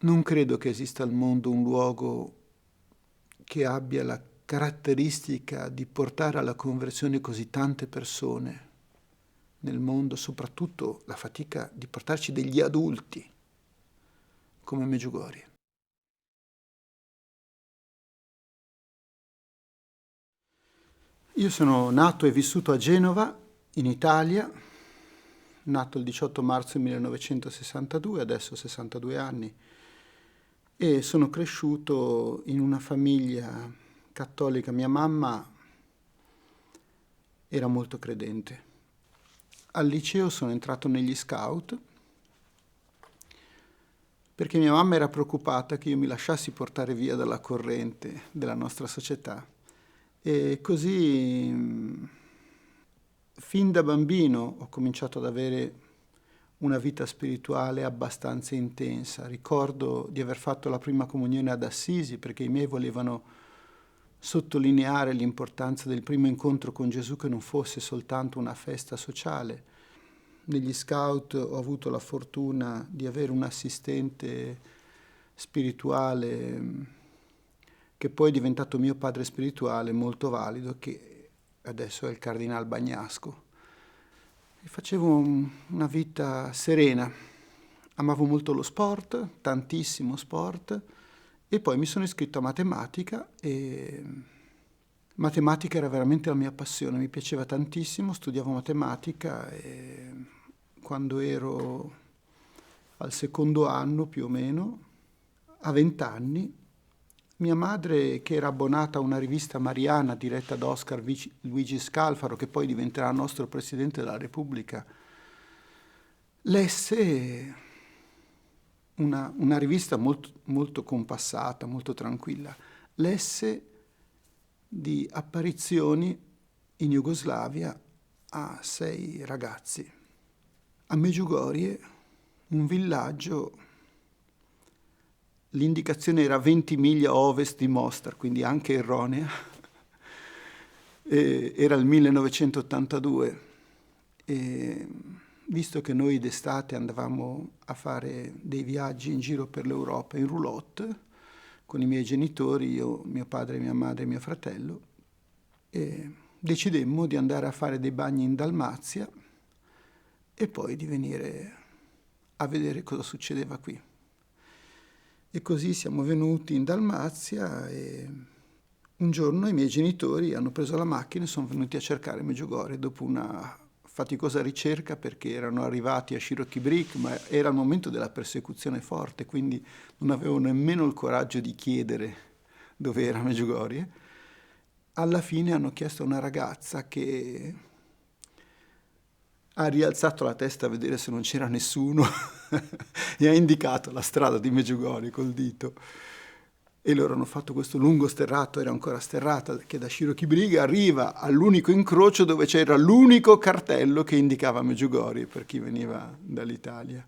Non credo che esista al mondo un luogo che abbia la caratteristica di portare alla conversione così tante persone nel mondo, soprattutto la fatica di portarci degli adulti come Medjugorje. Io sono nato e vissuto a Genova, in Italia, nato il 18 marzo 1962, adesso ho 62 anni, e sono cresciuto in una famiglia cattolica. Mia mamma era molto credente. Al liceo sono entrato negli scout perché mia mamma era preoccupata che io mi lasciassi portare via dalla corrente della nostra società. E così, fin da bambino, ho cominciato ad avere una vita spirituale abbastanza intensa. Ricordo di aver fatto la prima comunione ad Assisi perché i miei volevano sottolineare l'importanza del primo incontro con Gesù, che non fosse soltanto una festa sociale. Negli scout ho avuto la fortuna di avere un assistente spirituale che poi è diventato mio padre spirituale, molto valido, che adesso è il cardinal Bagnasco. E facevo una vita serena, amavo molto lo sport, tantissimo sport, e poi mi sono iscritto a matematica e matematica era veramente la mia passione, mi piaceva tantissimo, studiavo matematica e quando ero al secondo anno più o meno, a 20 anni, mia madre, che era abbonata a una rivista mariana diretta da Oscar Luigi Scalfaro, che poi diventerà nostro Presidente della Repubblica, lesse una rivista molto, molto compassata, molto tranquilla, lesse di apparizioni in Jugoslavia a 6 ragazzi. A Medjugorje, un villaggio, l'indicazione era 20 miglia a ovest di Mostar, quindi anche erronea, era il 1982 e visto che noi d'estate andavamo a fare dei viaggi in giro per l'Europa in roulotte con i miei genitori, io, mio padre, mia madre e mio fratello, e decidemmo di andare a fare dei bagni in Dalmazia e poi di venire a vedere cosa succedeva qui. E così siamo venuti in Dalmazia e un giorno i miei genitori hanno preso la macchina e sono venuti a cercare Medjugorje dopo una faticosa ricerca perché erano arrivati a Široki Brik, ma era il momento della persecuzione forte, quindi non avevo nemmeno il coraggio di chiedere dove era Medjugorje. Alla fine hanno chiesto a una ragazza che ha rialzato la testa a vedere se non c'era nessuno e ha indicato la strada di Medjugorje col dito. E loro hanno fatto questo lungo sterrato, era ancora sterrata, che da Široki Brig arriva all'unico incrocio dove c'era l'unico cartello che indicava Medjugorje per chi veniva dall'Italia.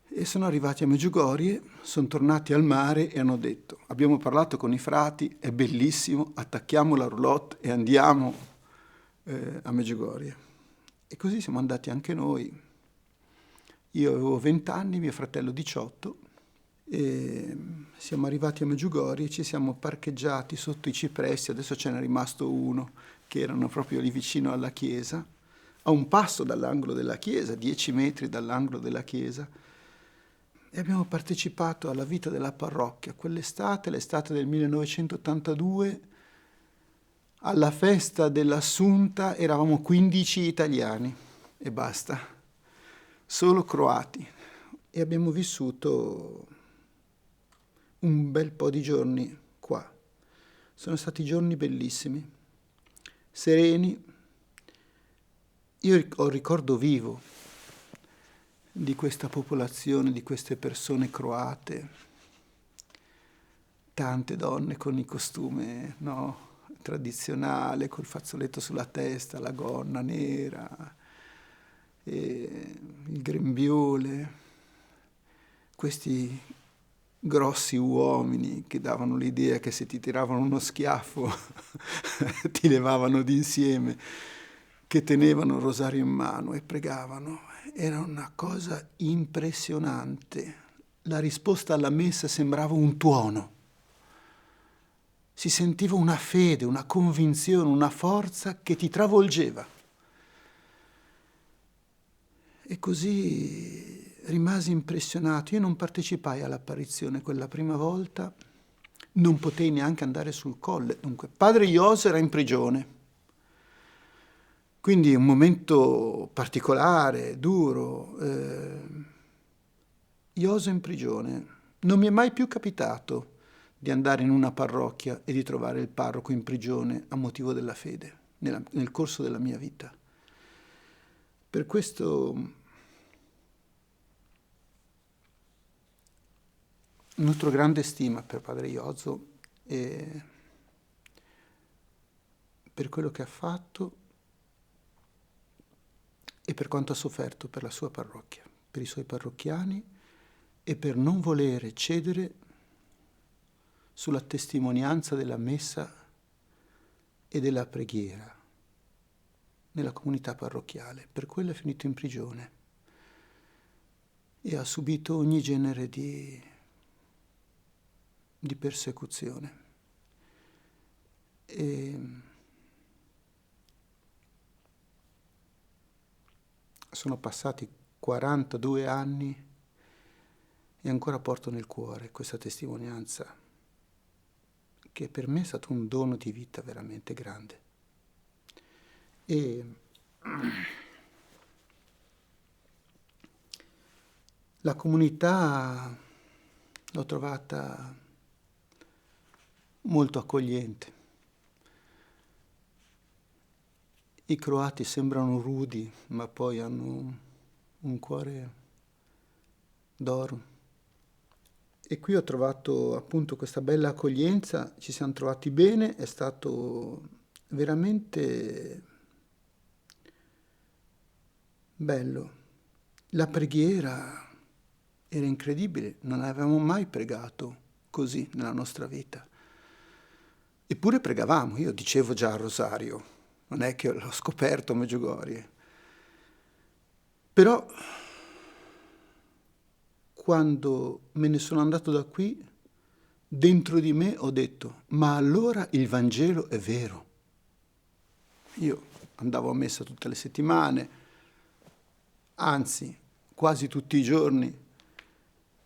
E sono arrivati a Medjugorje, sono tornati al mare e hanno detto: abbiamo parlato con i frati, è bellissimo, attacchiamo la roulotte e andiamo a Medjugorje. E così siamo andati anche noi. Io avevo 20 anni, mio fratello 18, e siamo arrivati a Medjugorje, ci siamo parcheggiati sotto i cipressi, adesso ce n'è rimasto uno, che erano proprio lì vicino alla chiesa, a un passo dall'angolo della chiesa, 10 metri dall'angolo della chiesa, e abbiamo partecipato alla vita della parrocchia. Quell'estate, l'estate del 1982, alla festa dell'Assunta eravamo 15 italiani e basta, solo croati. E abbiamo vissuto un bel po' di giorni qua. Sono stati giorni bellissimi, sereni. Io ho ricordo vivo di questa popolazione, di queste persone croate, tante donne con il costume, no, tradizionale, col fazzoletto sulla testa, la gonna nera, e il grembiule, questi grossi uomini che davano l'idea che se ti tiravano uno schiaffo ti levavano d'insieme, che tenevano il rosario in mano e pregavano. Era una cosa impressionante la risposta alla messa sembrava un tuono. Si sentiva una fede, una convinzione, una forza che ti travolgeva. E così rimasi impressionato. Io non partecipai all'apparizione quella prima volta, non potei neanche andare sul colle. Dunque, padre Ioso era in prigione. Quindi un momento particolare, duro. Ioso in prigione. Non mi è mai più capitato di andare in una parrocchia e di trovare il parroco in prigione a motivo della fede, nel corso della mia vita. Per questo nutro grande stima per padre Ioso e per quello che ha fatto e per quanto ha sofferto per la sua parrocchia, per i suoi parrocchiani e per non volere cedere sulla testimonianza della messa e della preghiera nella comunità parrocchiale. Per quello è finito in prigione e ha subito ogni genere di persecuzione. E sono passati 42 anni e ancora porto nel cuore questa testimonianza che per me è stato un dono di vita veramente grande. E la comunità l'ho trovata molto accogliente. I croati sembrano rudi, ma poi hanno un cuore d'oro. E qui ho trovato appunto questa bella accoglienza, ci siamo trovati bene, è stato veramente bello. La preghiera era incredibile, non avevamo mai pregato così nella nostra vita. Eppure pregavamo, io dicevo già il rosario, non è che l'ho scoperto a Medjugorje. Però quando me ne sono andato da qui, dentro di me ho detto, ma allora il Vangelo è vero. Io andavo a messa tutte le settimane, anzi, quasi tutti i giorni,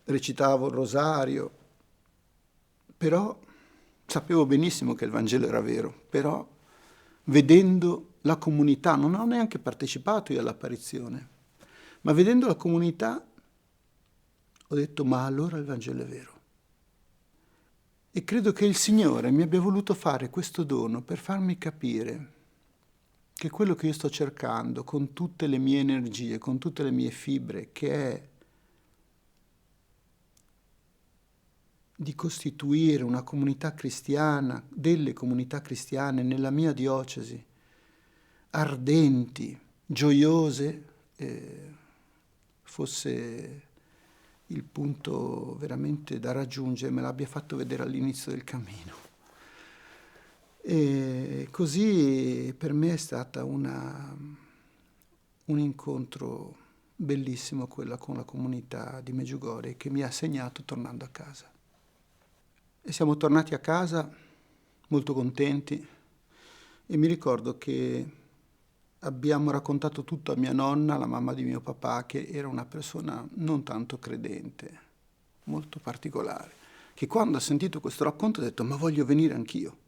recitavo il rosario, però sapevo benissimo che il Vangelo era vero, però vedendo la comunità, non ho neanche partecipato io all'apparizione, ma vedendo la comunità ho detto, ma allora il Vangelo è vero. E credo che il Signore mi abbia voluto fare questo dono per farmi capire che quello che io sto cercando con tutte le mie energie, con tutte le mie fibre, che è di costituire una comunità cristiana, delle comunità cristiane nella mia diocesi, ardenti, gioiose, fosse il punto veramente da raggiungere, me l'abbia fatto vedere all'inizio del cammino. E così per me è stata un incontro bellissimo quella con la comunità di Medjugorje che mi ha segnato tornando a casa. E siamo tornati a casa molto contenti e mi ricordo che abbiamo raccontato tutto a mia nonna, la mamma di mio papà, che era una persona non tanto credente, molto particolare, che quando ha sentito questo racconto ha detto ma voglio venire anch'io.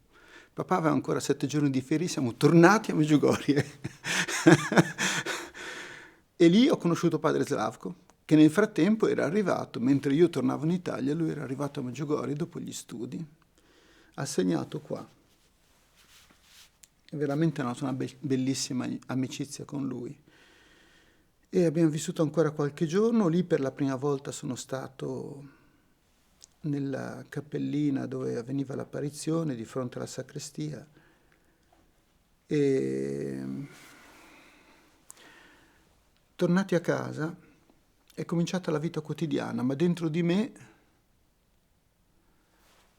Papà aveva ancora 7 giorni di ferie, siamo tornati a Medjugorje. E lì ho conosciuto padre Slavko, che nel frattempo era arrivato, mentre io tornavo in Italia, lui era arrivato a Medjugorje dopo gli studi, ha segnato qua. Veramente è nata una bellissima amicizia con lui. E abbiamo vissuto ancora qualche giorno, lì per la prima volta sono stato nella cappellina dove avveniva l'apparizione, di fronte alla sacrestia. E tornati a casa è cominciata la vita quotidiana, ma dentro di me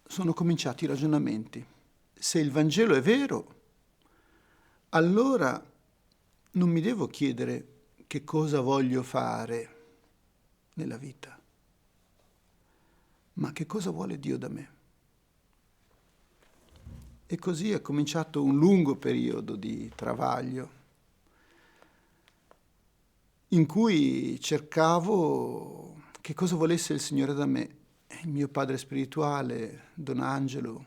sono cominciati i ragionamenti. Se il Vangelo è vero, allora non mi devo chiedere che cosa voglio fare nella vita. ma che cosa vuole Dio da me? E così è cominciato un lungo periodo di travaglio in cui cercavo che cosa volesse il Signore da me. Il mio padre spirituale, Don Angelo,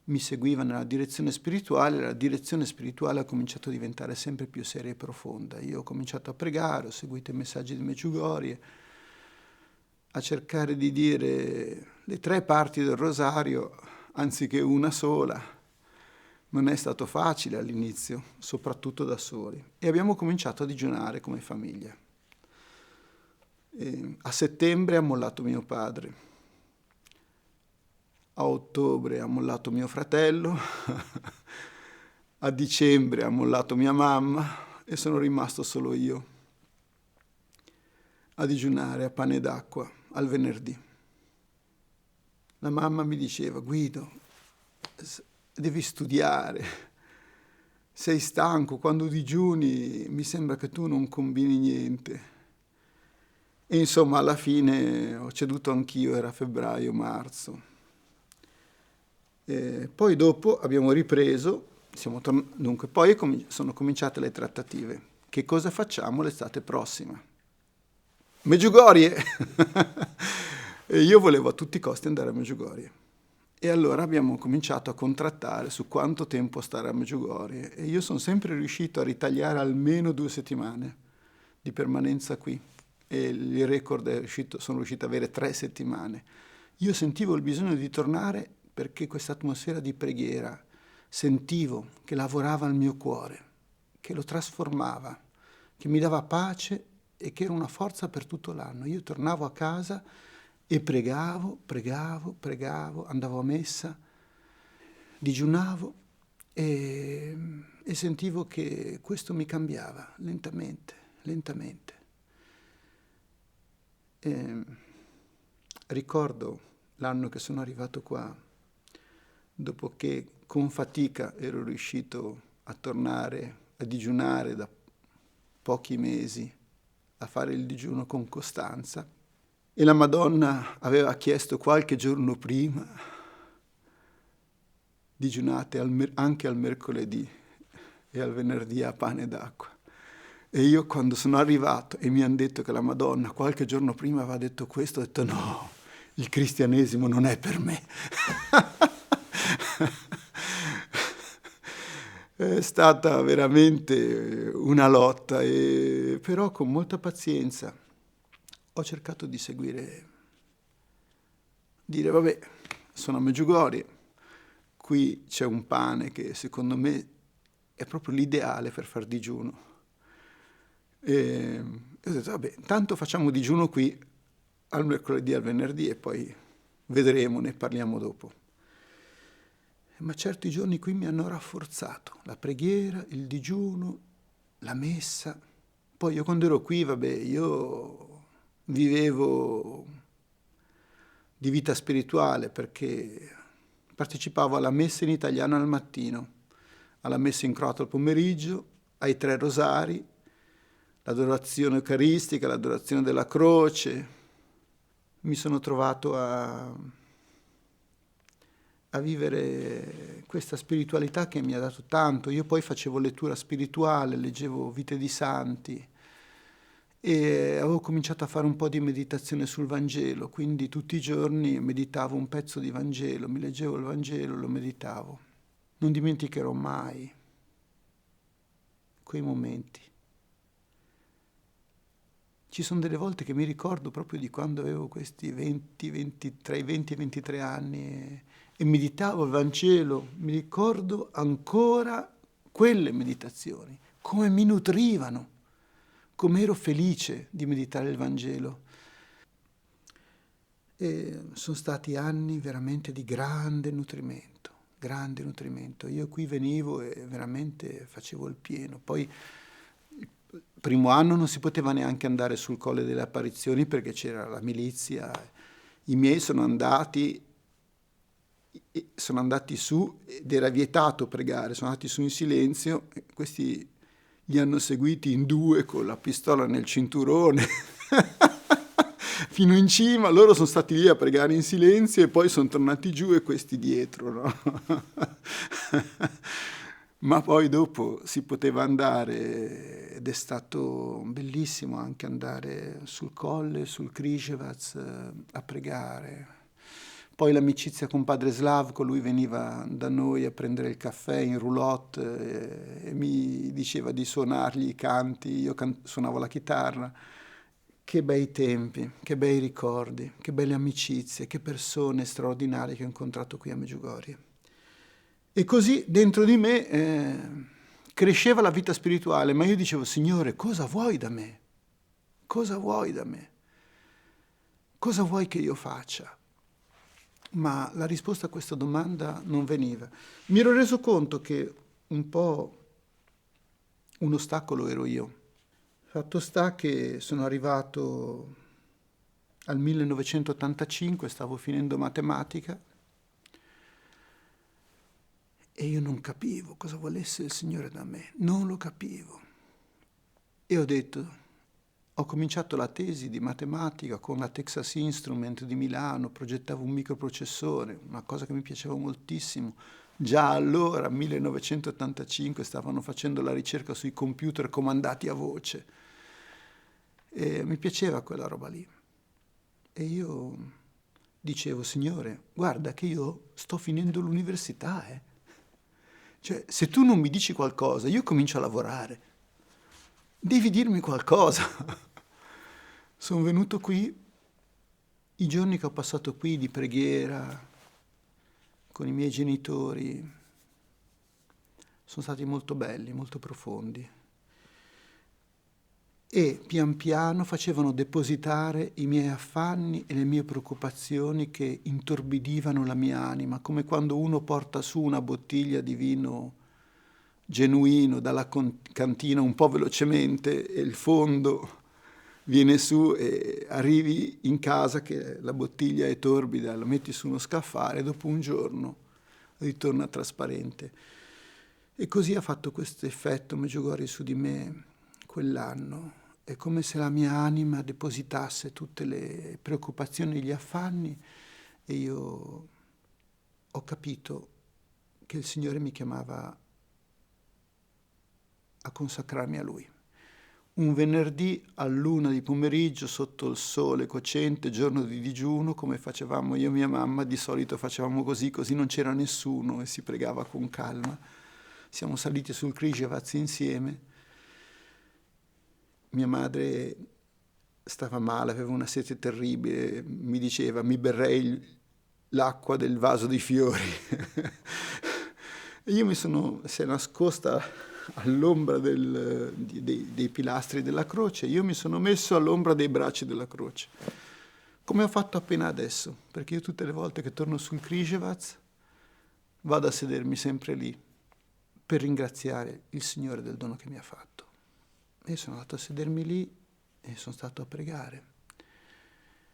mi seguiva nella direzione spirituale, la direzione spirituale ha cominciato a diventare sempre più seria e profonda. Io ho cominciato a pregare, ho seguito i messaggi di Medjugorje, a cercare di dire le 3 parti del rosario anziché una sola. Non è stato facile all'inizio, soprattutto da soli. E abbiamo cominciato a digiunare come famiglia. A settembre ha mollato mio padre. A ottobre ha mollato mio fratello. A dicembre ha mollato mia mamma e sono rimasto solo io a digiunare a pane d'acqua al venerdì. La mamma mi diceva: Guido, devi studiare, sei stanco, quando digiuni mi sembra che tu non combini niente. E insomma alla fine ho ceduto anch'io, era febbraio-marzo. Poi dopo abbiamo ripreso, dunque poi sono cominciate le trattative. Che cosa facciamo l'estate prossima? Medjugorje! E io volevo a tutti i costi andare a Medjugorje. E allora abbiamo cominciato a contrattare su quanto tempo stare a Medjugorje e io sono sempre riuscito a ritagliare almeno 2 settimane di permanenza qui e il record sono riuscito ad avere 3 settimane. Io sentivo il bisogno di tornare perché questa atmosfera di preghiera sentivo che lavorava al mio cuore, che lo trasformava, che mi dava pace e che era una forza per tutto l'anno. Io tornavo a casa e pregavo, andavo a messa, digiunavo e sentivo che questo mi cambiava lentamente. Ricordo l'anno che sono arrivato qua, dopo che con fatica ero riuscito a tornare a digiunare da pochi mesi, a fare il digiuno con costanza. E la Madonna aveva chiesto qualche giorno prima: digiunate anche al mercoledì e al venerdì a pane d'acqua. E io quando sono arrivato e mi hanno detto che la Madonna qualche giorno prima aveva detto questo, ho detto no, il cristianesimo non è per me. È stata veramente una lotta, però con molta pazienza ho cercato di dire vabbè, sono a Medjugorje, qui c'è un pane che secondo me è proprio l'ideale per far digiuno. E ho detto vabbè, tanto facciamo digiuno qui al mercoledì e al venerdì e poi vedremo, ne parliamo dopo. Ma certi giorni qui mi hanno rafforzato, la preghiera, il digiuno, la messa. Poi io quando ero qui, vabbè, io vivevo di vita spirituale perché partecipavo alla messa in italiano al mattino, alla messa in croato al pomeriggio, ai 3 rosari, l'adorazione eucaristica, l'adorazione della croce. Mi sono trovato a vivere questa spiritualità che mi ha dato tanto. Io poi facevo lettura spirituale, leggevo vite di santi e avevo cominciato a fare un po' di meditazione sul Vangelo, quindi tutti i giorni meditavo un pezzo di Vangelo, mi leggevo il Vangelo, lo meditavo. Non dimenticherò mai quei momenti. Ci sono delle volte che mi ricordo proprio di quando avevo questi 20 e 23 anni e meditavo il Vangelo, mi ricordo ancora quelle meditazioni, come mi nutrivano, come ero felice di meditare il Vangelo. E sono stati anni veramente di grande nutrimento. Io qui venivo e veramente facevo il pieno. Poi il primo anno non si poteva neanche andare sul Colle delle Apparizioni perché c'era la milizia. I miei sono andati su ed era vietato pregare, sono andati su in silenzio e questi li hanno seguiti in 2 con la pistola nel cinturone. fino in cima, loro sono stati lì a pregare in silenzio e poi sono tornati giù e questi dietro, no? Ma poi dopo si poteva andare ed è stato bellissimo anche andare sul colle, sul Križevac a pregare. Poi l'amicizia con padre Slavko, lui veniva da noi a prendere il caffè in roulotte e mi diceva di suonargli i canti, io suonavo la chitarra. Che bei tempi, che bei ricordi, che belle amicizie, che persone straordinarie che ho incontrato qui a Medjugorje. E così dentro di me cresceva la vita spirituale, ma io dicevo, Signore, cosa vuoi da me? Cosa vuoi da me? Cosa vuoi che io faccia? Ma la risposta a questa domanda non veniva. Mi ero reso conto che un po' un ostacolo ero io. Fatto sta che sono arrivato al 1985, stavo finendo matematica e io non capivo cosa volesse il Signore da me, non lo capivo. E ho cominciato la tesi di matematica con la Texas Instrument di Milano, progettavo un microprocessore, una cosa che mi piaceva moltissimo. Già allora, 1985, stavano facendo la ricerca sui computer comandati a voce. E mi piaceva quella roba lì. E io dicevo, Signore, guarda che io sto finendo l'università, Cioè, se tu non mi dici qualcosa, io comincio a lavorare. Devi dirmi qualcosa. Sono venuto qui, i giorni che ho passato qui di preghiera con i miei genitori sono stati molto belli, molto profondi. E pian piano facevano depositare i miei affanni e le mie preoccupazioni che intorbidivano la mia anima, come quando uno porta su una bottiglia di vino genuino dalla cantina un po' velocemente e il fondo viene su e arrivi in casa che la bottiglia è torbida, la metti su uno scaffale e dopo un giorno ritorna trasparente. E così ha fatto questo effetto Medjugorje su di me quell'anno. È come se la mia anima depositasse tutte le preoccupazioni e gli affanni e io ho capito che il Signore mi chiamava a consacrarmi a Lui. Un venerdì all'1 di pomeriggio sotto il sole cocente, giorno di digiuno, come facevamo io e mia mamma, di solito facevamo così non c'era nessuno e si pregava con calma. Siamo saliti sul Križevac insieme. Mia madre stava male, aveva una sete terribile, mi diceva mi berrei l'acqua del vaso di fiori. E io si è nascosta all'ombra dei pilastri della croce, io mi sono messo all'ombra dei bracci della croce, come ho fatto appena adesso, perché io tutte le volte che torno sul Križevac vado a sedermi sempre lì per ringraziare il Signore del dono che mi ha fatto. E sono andato a sedermi lì e sono stato a pregare.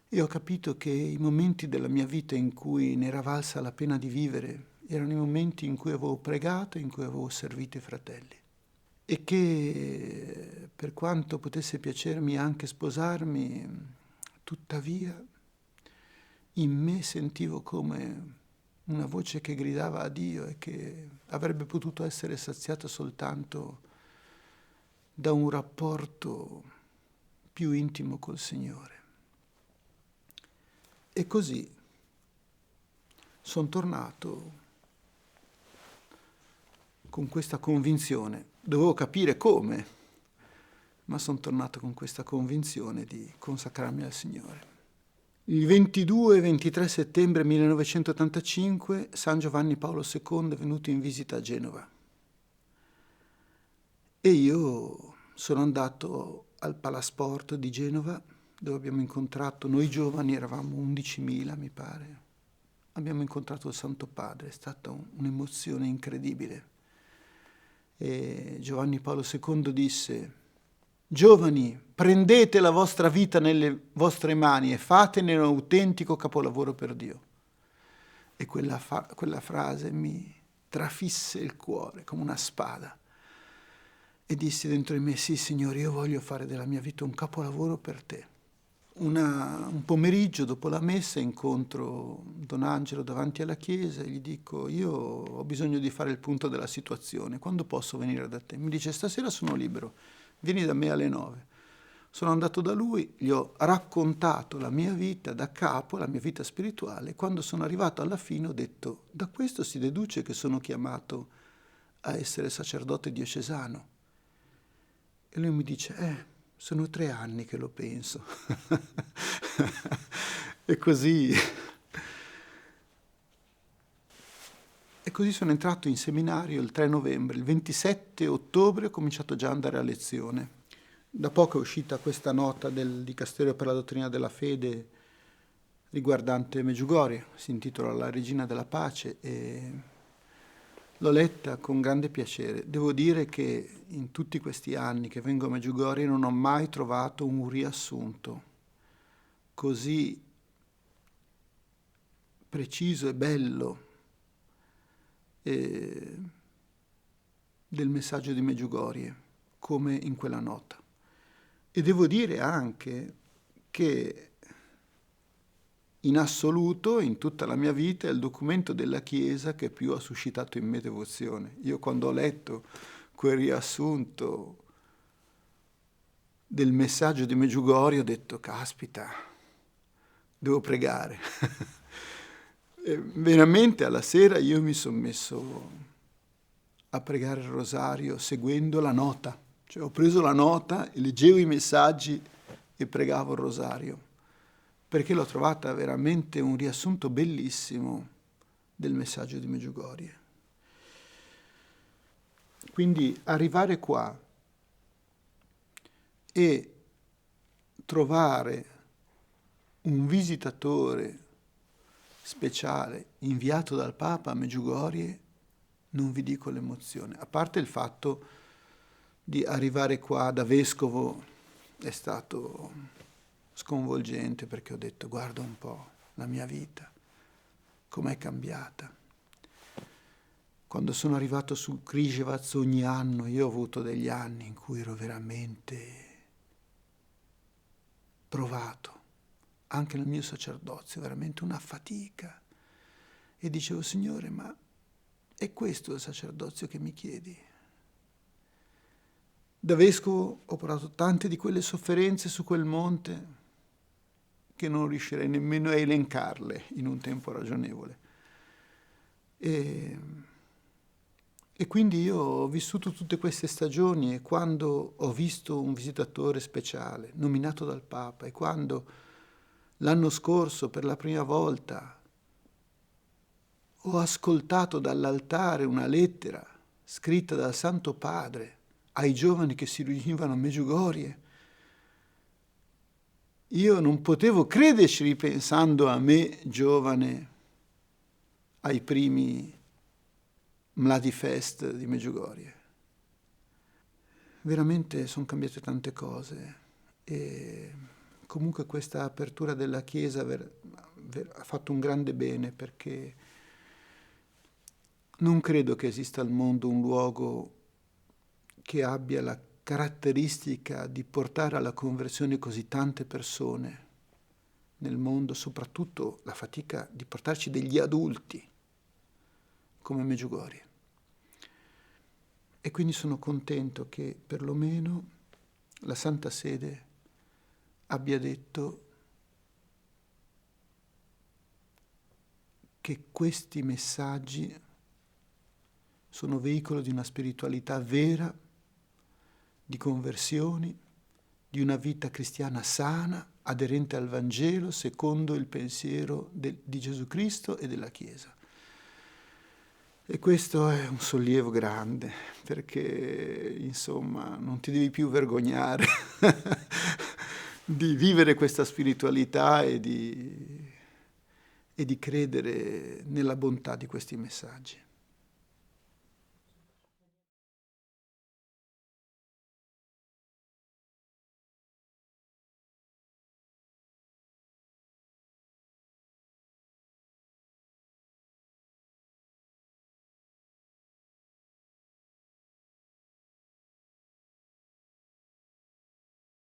E ho capito che i momenti della mia vita in cui ne era valsa la pena di vivere erano i momenti in cui avevo pregato, in cui avevo servito i fratelli. E che per quanto potesse piacermi anche sposarmi, tuttavia in me sentivo come una voce che gridava a Dio e che avrebbe potuto essere saziata soltanto da un rapporto più intimo col Signore. E così sono tornato con questa convinzione. Dovevo capire come, ma sono tornato con questa convinzione di consacrarmi al Signore. Il 22 e 23 settembre 1985 San Giovanni Paolo II è venuto in visita a Genova. E io sono andato al Palasport di Genova, dove abbiamo incontrato, noi giovani eravamo 11.000 mi pare, abbiamo incontrato il Santo Padre, è stata un'emozione incredibile. E Giovanni Paolo II disse: giovani, prendete la vostra vita nelle vostre mani e fatene un autentico capolavoro per Dio. E quella frase mi trafisse il cuore come una spada. E dissi dentro di me, sì Signore, io voglio fare della mia vita un capolavoro per te. un pomeriggio dopo la messa incontro Don Angelo davanti alla chiesa e gli dico: io ho bisogno di fare il punto della situazione, quando posso venire da te? Mi dice: stasera sono libero, vieni da me alle 9. Sono andato da lui, gli ho raccontato la mia vita da capo, la mia vita spirituale. Quando sono arrivato alla fine ho detto: da questo si deduce che sono chiamato a essere sacerdote diocesano. E lui mi dice: sono 3 anni che lo penso. E così sono entrato in seminario il 3 novembre, il 27 ottobre ho cominciato già ad andare a lezione. Da poco è uscita questa nota del Dicastero per la dottrina della fede riguardante Medjugorje, si intitola La regina della pace, e l'ho letta con grande piacere. Devo dire che in tutti questi anni che vengo a Medjugorje non ho mai trovato un riassunto così preciso e bello del messaggio di Medjugorje come in quella nota. E devo dire anche che in assoluto, in tutta la mia vita, è il documento della Chiesa che più ha suscitato in me devozione. Io quando ho letto quel riassunto del messaggio di Medjugorje ho detto: caspita, devo pregare. E veramente alla sera io mi sono messo a pregare il rosario seguendo la nota. Cioè ho preso la nota e leggevo i messaggi e pregavo il rosario, perché l'ho trovata veramente un riassunto bellissimo del messaggio di Medjugorje. Quindi arrivare qua e trovare un visitatore speciale inviato dal Papa a Medjugorje, non vi dico l'emozione. A parte il fatto di arrivare qua da vescovo è stato sconvolgente, perché ho detto: guarda un po' la mia vita, com'è cambiata. Quando sono arrivato su Križevac ogni anno, io ho avuto degli anni in cui ero veramente provato, anche nel mio sacerdozio, veramente una fatica. E dicevo: Signore, ma è questo il sacerdozio che mi chiedi? Da vescovo ho provato tante di quelle sofferenze su quel monte che non riuscirei nemmeno a elencarle in un tempo ragionevole. E quindi io ho vissuto tutte queste stagioni, e quando ho visto un visitatore speciale nominato dal Papa, e quando l'anno scorso per la prima volta ho ascoltato dall'altare una lettera scritta dal Santo Padre ai giovani che si riunivano a Medjugorje, io non potevo crederci, ripensando a me giovane ai primi Mladi Fest di Medjugorje. Veramente sono cambiate tante cose, e comunque questa apertura della Chiesa ha fatto un grande bene, perché non credo che esista al mondo un luogo che abbia la caratteristica di portare alla conversione così tante persone nel mondo, soprattutto la fatica di portarci degli adulti come Medjugorje. E quindi sono contento che perlomeno la Santa Sede abbia detto che questi messaggi sono veicolo di una spiritualità vera, di conversioni, di una vita cristiana sana, aderente al Vangelo, secondo il pensiero di Gesù Cristo e della Chiesa. E questo è un sollievo grande, perché insomma non ti devi più vergognare di vivere questa spiritualità e di credere nella bontà di questi messaggi.